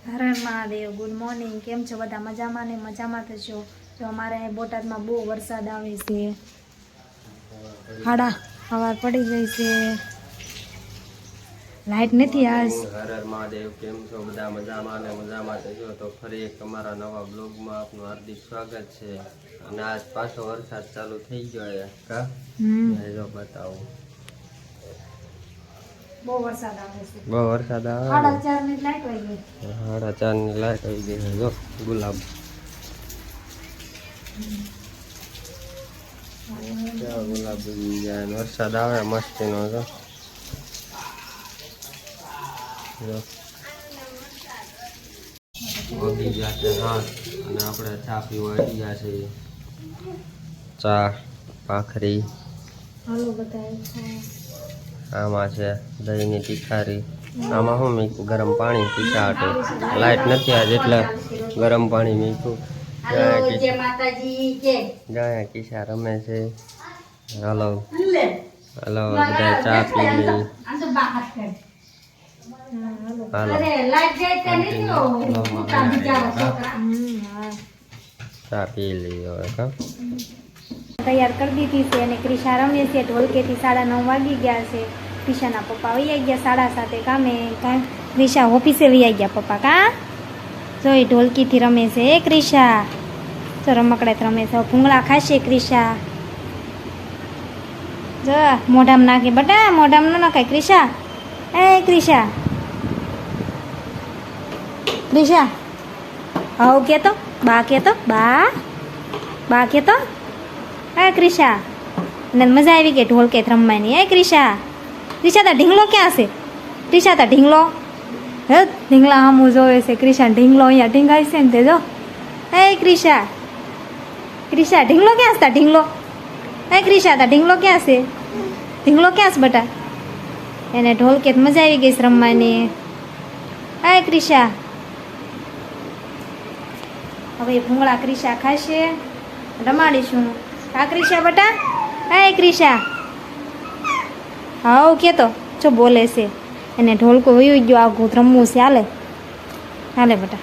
હર Har Mahadev. Good morning. કેમ છો બધા? મજામાં ને? મજામાં થશો. જો અમારે અહીં બોટાદમાં બહુ વરસાદ આવે છે. હાડા સવાર પડી ગઈ છે. લાઈટ નથી આજ. હર હર મહાદેવ. કેમ છો બધા? મજામાં ને? મજામાં થશો. તો ફરી એક અમારા નવા બ્લોગમાં આપનું હાર્દિક સ્વાગત છે. અને આજ પાછો વરસાદ ચાલુ થઈ ગયો કા જો બતાવો બહુ વરસાદ આવે છે. બહુ વરસાદ આવે. 4:30 ની લાઈટ વહી ગઈ. 4:30 ની લાઈટ આવી ગઈ છે. જો ગુલાબ ગુલાબ વરસાદ આવે મસ્તીનો જો વગી ગયા છે હાથ અને આપણે ચા પીવા આવી ગયા છે. ચા ભાખરી હાલો બધા. આમાં છે દહીંની તીખારી. આમાં શું મીઠું ગરમ પાણી પીસા હાટે લાઈટ નથી આજ એટલે ગરમ પાણી મીઠું. જય કિસ્સા રમે છે. હાલો હાલો બધા ચા પી લઈ. હાલો ચા પી લઈ હવે કા તૈયાર કરી દીધી છે અને ક્રિશા રમે છે ઢોલકેથી. 9:30 વાગી ગયા છે. ક્રિશાના પપ્પા વહી ગયા 7:30 કામે. ક્રિશા ઓફિસે વહી ગયા પપ્પા કા. જોઈ ઢોલકીથી રમે છે ક્રિશા. તો રમકડે રમે છે. ભૂંગળા ખાશે ક્રિશા. જો મોઢામાં નાખે બટા. મોઢામાં ન નાખાય ક્રિશા. એ ક્રિશા ક્રિશા હાવ કેતો બા કેતો બા કેતો. હા ક્રિશા ને મજા આવી ગઈ ઢોલકે રમવાની. હે ક્રિશા ક્રિશા તા ઢીંગલો ક્યાં છે? ક્રિશા તા ઢીંગલો હે ઢીંગલા સામું જોવે છે. ક્રિશા ઢીંગલો અહીંયા ઢીંગાય છે ને તે જો. હે ક્રિશા ક્રિશા ઢીંગલો ક્યાં છે? તા ઢીંગલો. હે ક્રિશા તા ઢીંગલો ક્યાં છે? ઢીંગલો ક્યાં છે બટા? એને ઢોલકે મજા આવી ગઈ રમવાની. હે ક્રિશા હવે ભૂંગળા ક્રિશા ખાશે. રમાડીશું આ ક્રિશા બટા. હે ક્રિશા હાવ કેતો જો બોલે છે. એને ઢોલકો વયું ગયો આઘું રમવું છે. હાલે હાલે બટા.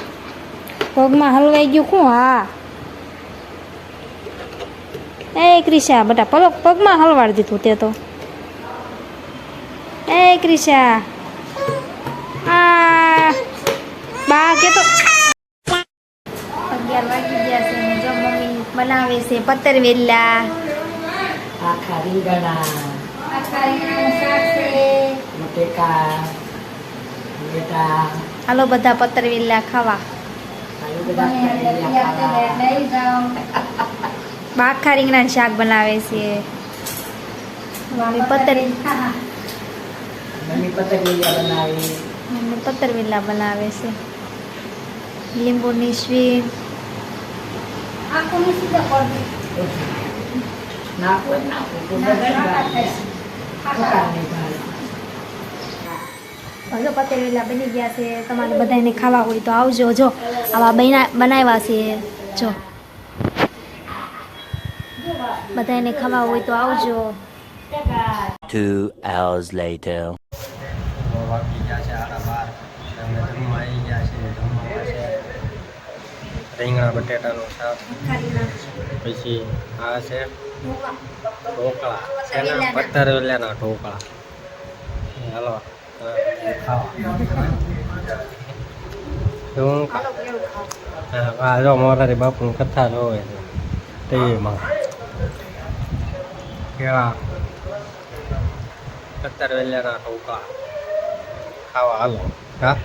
પગમાં હલવાઈ ગયું શું? હા એ ક્રિશા બટા પગમાં હલવાડી દીધું તે તો. એ ક્રિશા આ બા કેતો. 11 વાગી ગયા છે ને જો મમ્મી બનાવે છે પતરવેલા. આખા રીંગણા શાક છે. બટેકા બેટા હાલો બધા પતરવેલા ખાવા. આલુ બધા આખા રીંગણાનું શાક બનાવે છે. મમ્મી મમ્મી પતંગિયા બનાવી. પતરવેલા બનાવે છે. લીંબુની સ્વીટ હજો પતરવેલા બની ગયા છે. તમારે બધાને ખાવા હોય તો આવજો. જો આવા બનાવ્યા છે. જો બધાને ખાવા હોય તો આવજો. 2 hours later. વાગી ગયા છે 12:30. અમે જમવા આવી ગયા છે. જમવામાં છે રીંગણા બટેટાનું શાક. પછી આ છે ઢોકળા. એના પતરવેલાના ઢોકળા. હાલો શું હા જો મોરારી બાપુની કથા જોવે છે ટીવીમાં. કેવા પતરવેલાના ઢોકળા ખાવા હાલો હા.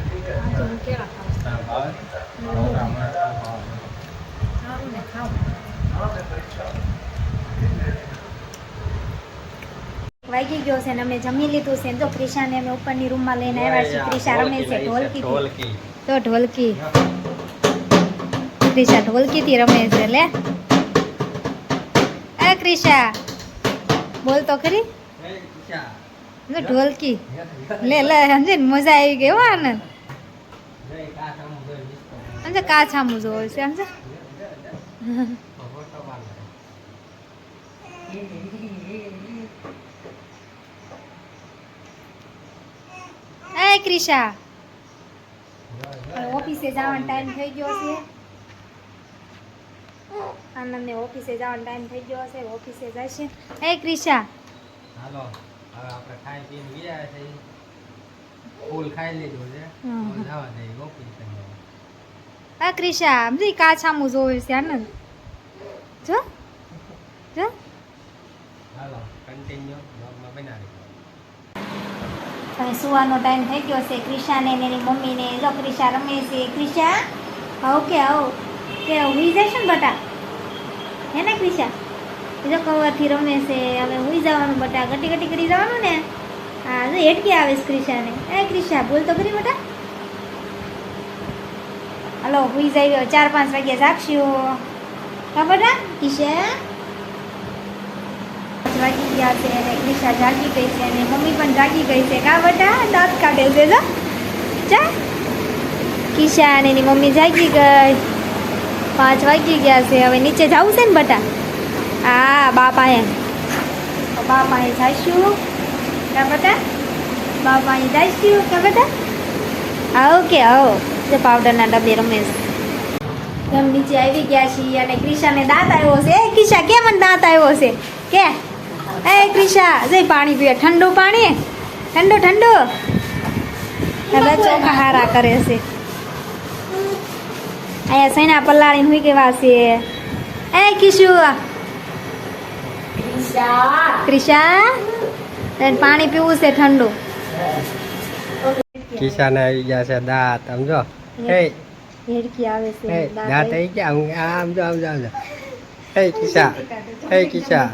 વાગી ગયો છે ને અમે જમી લીધું છે. તો ક્રિશાને અમે ઉપરની રૂમમાં લઈને આવ્યા છીએ. ક્રિશા રમે છે ઢોલકી. તો ઢોલકી ક્રિશા ઢોલકીથી રમે છે. લે એ ક્રિશા બોલ તો ખરી. ઢોલકી લે લે સમજે ને મજા આવી ગઈ. હો આનંદ સમજે કાછામું જોવે છે સમજે. એ ક્રિશા ઓફિસે જવાનો ટાઈમ થઈ ગયો છે. આનંદને ઓફિસે જવાનો ટાઈમ થઈ ગયો છે, ઓફિસે જશે. એ ક્રિશા, હાલો હવે આપણે ખાઈ પીને ગયા છે, ફૂલ ખાઈ લીધું છે, હમ. જવા દઈએ ઓફિસ. આ ક્રિશા બધી કાછામું જોવે છે આનંદ. જો જો હાલો કન્ટિન્યુ બ્લોગમાં બનાવી. હવે સુવાનો ટાઈમ થઈ ગયો છે. ક્રિશાને ને એની મમ્મીને જો ક્રિશા રમે છે. ક્રિશા ઓકે આવો કે હુઈ જશે ને બટા, હે ને ક્રિશા? જો કવરથી રમે છે. હવે હુઈ જવાનું બટા, ગટી ગટી કરી જવાનું ને. હા જો હેડકી આવે છે ક્રિશાને. એ ક્રિશા બોલ તો ખરી બટા. હલો હુઈ જાય, 4-5 વાગ્યા જાગશું. હા બટા ક્રિશા 5 વાગી ગયા છે અને ક્રિશા જાગી ગઈ છે અને મમ્મી પણ જાગી ગઈ છે. કા બટા દાંત કાઢે છે. જો ચા કિશા અને એની મમ્મી જાગી ગઈ. 5 વાગી ગયા છે. હવે નીચે જવું છે ને બટા? હા બાપા એમ બાપા એ જઈશું. કા બટા બાપા એ જઈશું. કા બટા આવો કે આવો તે પાવડરના ડબ્બે રમેશ એમ નીચે આવી ગયા છીએ અને ક્રિશાને દાંત આવ્યો છે. એ કિશા કેમ મને દાંત આવ્યો છે કે? એ ક્રિશા જઈ પાણી પીવે, ઠંડુ પાણી, ઠંડુ ઠંડુ. હવે ચોખા હારા કરે છે. અહીંયા સૈના પલાળીને હુઈ કેવા છે. એ કિશુ ક્રિશા તને પાણી પીવું છે ઠંડુ. કિસાને આવી ગયા છે દાંત, સમજો. હે હેડકી આવે છે. હે દાંત આવી ગયા, આમ જો આમ જો આમ જો. હે કિસા, હે કિસા,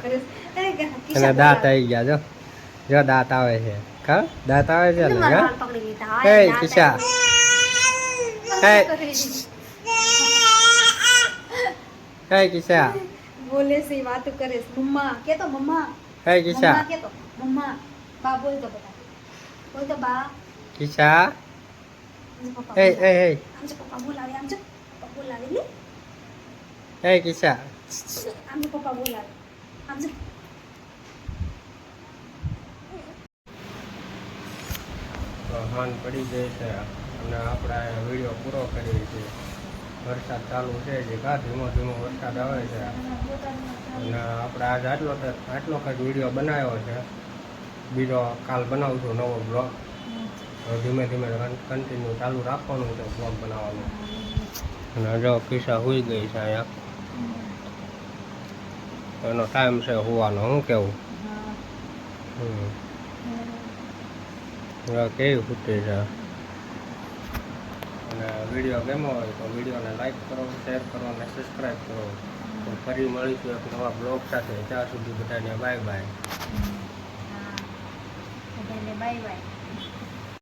અને દાંત આવી ગયા. જો જો દાંત આવે છે. કા દાંત આવે છે ને? હા હે કિસા, હે હે કિસા, બોલે છે, વાતો કરે છે. મમ્મા કે તો મમ્મા, હે કિસા, મમ્મા કે તો મમ્મા. બા બોલ તો બટા, બોલ તો બા. કિસા, પપ્પા હે હે હે આમ જો પપ્પા બોલાવે, આમ જો પપ્પા બોલાવે લે. હે કિસા. આમ જો પપ્પા બોલાવે, આમ જો. તો હાન પડી ગઈ છે અને આપણે વિડીયો પૂરો કરીએ છીએ. વરસાદ ચાલુ છે, જે કા ધીમો ધીમો વરસાદ આવે છે અને આપણે આજે આટલો કંઈક વિડીયો બનાવ્યો છે. બીજો કાલ બનાવશું નવો બ્લોગ. ધીમે ધીમે કન્ટિન્યુ ચાલુ રાખવાનું છે બ્લોગ બનાવવાનું. અને જો કિસ્સા સુઈ ગઈ છે અહીંયા, એનો ટાઈમ છે સુવાનો. શું કેવું? કેવી ફૂટી છે. અને વિડીયો ગમ્યો હોય તો વિડીયોને લાઈક કરો, શેર કરો અને સબસ્ક્રાઈબ કરો. તો ફરી મળીશું એક નવા બ્લોગ સાથે. ત્યાં સુધી બધાને બાય બાય. બધાને બાય બાય.